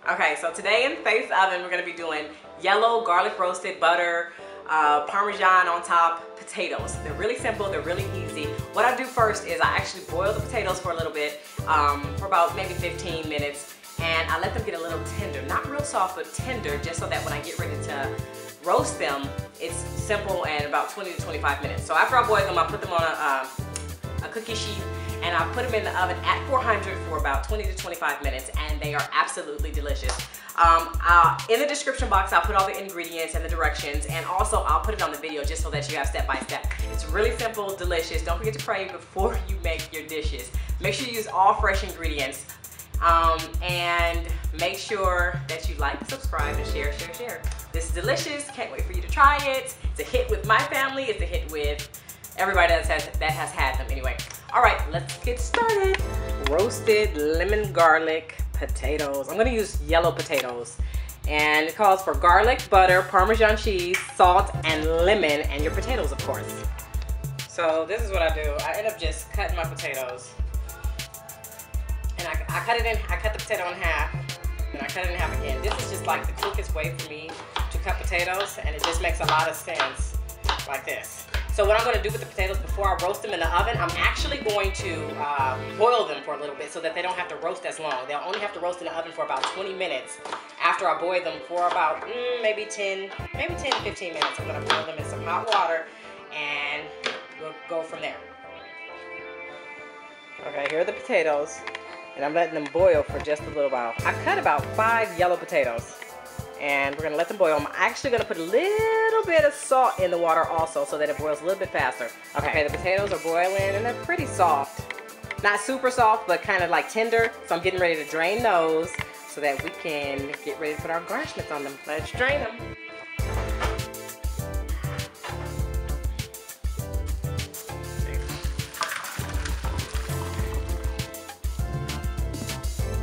Okay, so today in Faith's oven, we're gonna be doing yellow garlic roasted butter, Parmesan on top, potatoes. They're really simple, they're really easy. What I do first is I actually boil the potatoes for a little bit, for about maybe 15 minutes, and I let them get a little tender. Not real soft, but tender, just so that when I get ready to roast them, it's simple and about 20 to 25 minutes. So after I boil them, I put them on a cookie sheet, and I put them in the oven at 400 for about 20 to 25 minutes, and they are absolutely delicious. In the description box, I'll put all the ingredients and the directions, and also I'll put it on the video just so that you have step by step. It's really simple, delicious. Don't forget to pray before you make your dishes. Make sure you use all fresh ingredients, and make sure that you like, subscribe, and share. This is delicious. Can't wait for you to try it. It's a hit with my family. It's a hit with everybody that has had them anyway. All right, let's get started. Roasted lemon garlic potatoes. I'm gonna use yellow potatoes. And it calls for garlic, butter, Parmesan cheese, salt, and lemon, and your potatoes, of course. So this is what I do. I end up just cutting my potatoes. And I cut the potato in half, and I cut it in half again. This is just like the quickest way for me to cut potatoes, and it just makes a lot of sense like this. So what I'm going to do with the potatoes before I roast them in the oven, I'm actually going to boil them for a little bit so that they don't have to roast as long. They'll only have to roast in the oven for about 20 minutes after I boil them for about maybe 10 to 15 minutes. I'm going to boil them in some hot water, and we'll go from there. Okay, here are the potatoes, and I'm letting them boil for just a little while. I cut about 5 yellow potatoes, and we're gonna let them boil. I'm actually gonna put a little bit of salt in the water also so that it boils a little bit faster. Okay, the potatoes are boiling, and they're pretty soft. Not super soft, but kind of like tender. So I'm getting ready to drain those so that we can get ready to put our garnishments on them. Let's drain them.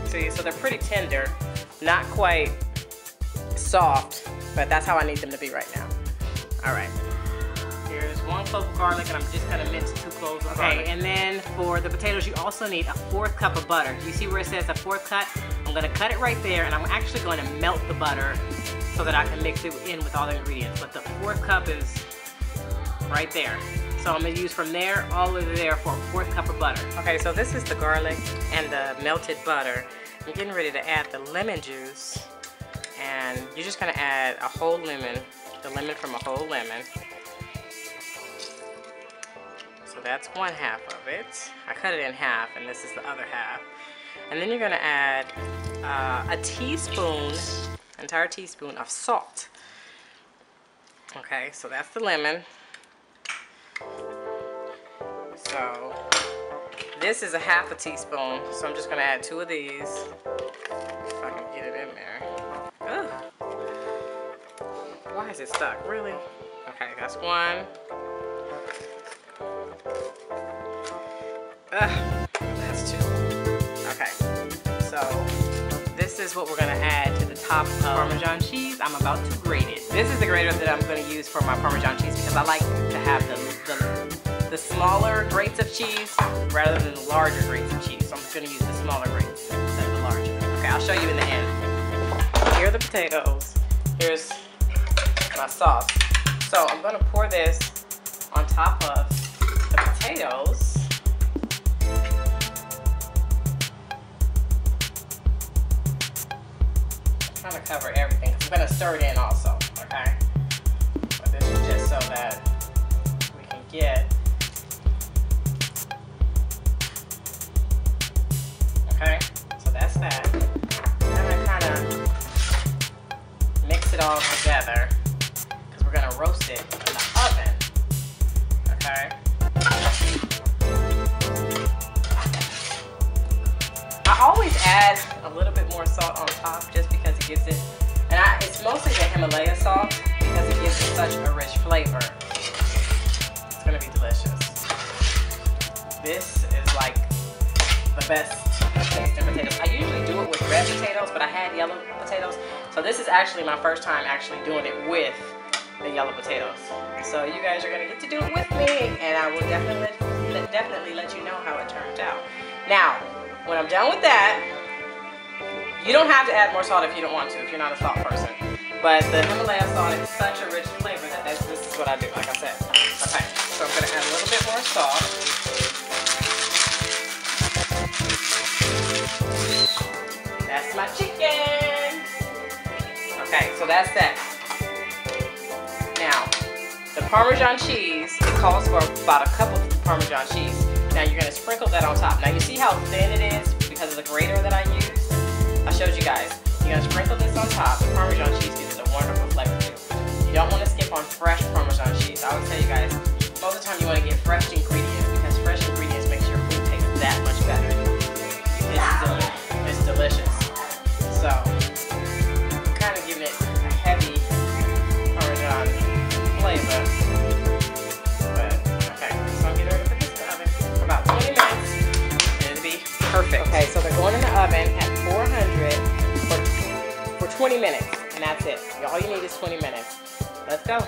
See, so they're pretty tender, not quite soft, but that's how I need them to be right now. All right, here's 1 clove of garlic, and I'm just gonna mince 2 cloves of garlic. Okay, and then for the potatoes, you also need a 1/4 cup of butter. Do you see where it says a 1/4 cup? I'm gonna cut it right there, and I'm actually going to melt the butter so that I can mix it in with all the ingredients. But the 1/4 cup is right there. So I'm gonna use from there all the way there for a 1/4 cup of butter. Okay, so this is the garlic and the melted butter. I'm getting ready to add the lemon juice. And you're just gonna add a whole lemon, the lemon from a whole lemon. So that's 1/2 of it. I cut it in half, and this is the other half. And then you're gonna add a teaspoon, entire teaspoon of salt. Okay, so that's the lemon. So this is a 1/2 teaspoon, so I'm just gonna add 2 of these, if I can get it in there. Ugh. Why is it stuck? Really? Okay, that's 1. That's 2. Okay, so this is what we're gonna add to the top of Parmesan cheese. I'm about to grate it. This is the grater that I'm gonna use for my Parmesan cheese because I like to have the smaller grates of cheese rather than the larger grates of cheese. So I'm just gonna use the smaller grates instead of the larger. Okay, I'll show you in the end. Here are the potatoes. Here's my sauce. So I'm gonna pour this on top of the potatoes. I'm trying to cover everything because I'm gonna stir it in also, okay? But this is just so that we can get, okay? So that's that. It all together because we're gonna roast it in the oven. Okay. I always add a little bit more salt on top just because it gives it, and it's mostly the Himalaya salt because it gives it such a rich flavor. It's gonna be delicious. This is like the best tasting potatoes. I usually do it with red potatoes, but I had yellow potatoes. So this is actually my first time actually doing it with the yellow potatoes. So you guys are gonna get to do it with me, and I will definitely let you know how it turns out. Now, when I'm done with that, You don't have to add more salt if you don't want to, if you're not a salt person. But the Himalaya salt is such a rich flavor that this is what I do, like I said. Okay, so I'm gonna add a little bit more salt. That's my chicken. Okay, so that's that. Now, the Parmesan cheese, it calls for about a cup of Parmesan cheese. Now you're gonna sprinkle that on top. Now you see how thin it is because of the grater that I used? I showed you guys. You're gonna sprinkle this on top. The Parmesan cheese gives it a wonderful flavor too. You don't wanna skip on fresh Parmesan cheese. I always tell you guys, most of the time you wanna get fresh ingredients because fresh ingredients makes your food taste that much better. It's delicious. So, I'm kind of giving it a heavy Parmesan flavor. But, okay, so I'm getting ready to put this in the oven for about 20 minutes and it'll be perfect. Okay, so they're going in the oven at 400 for 20 minutes and that's it. All you need is 20 minutes. Let's go.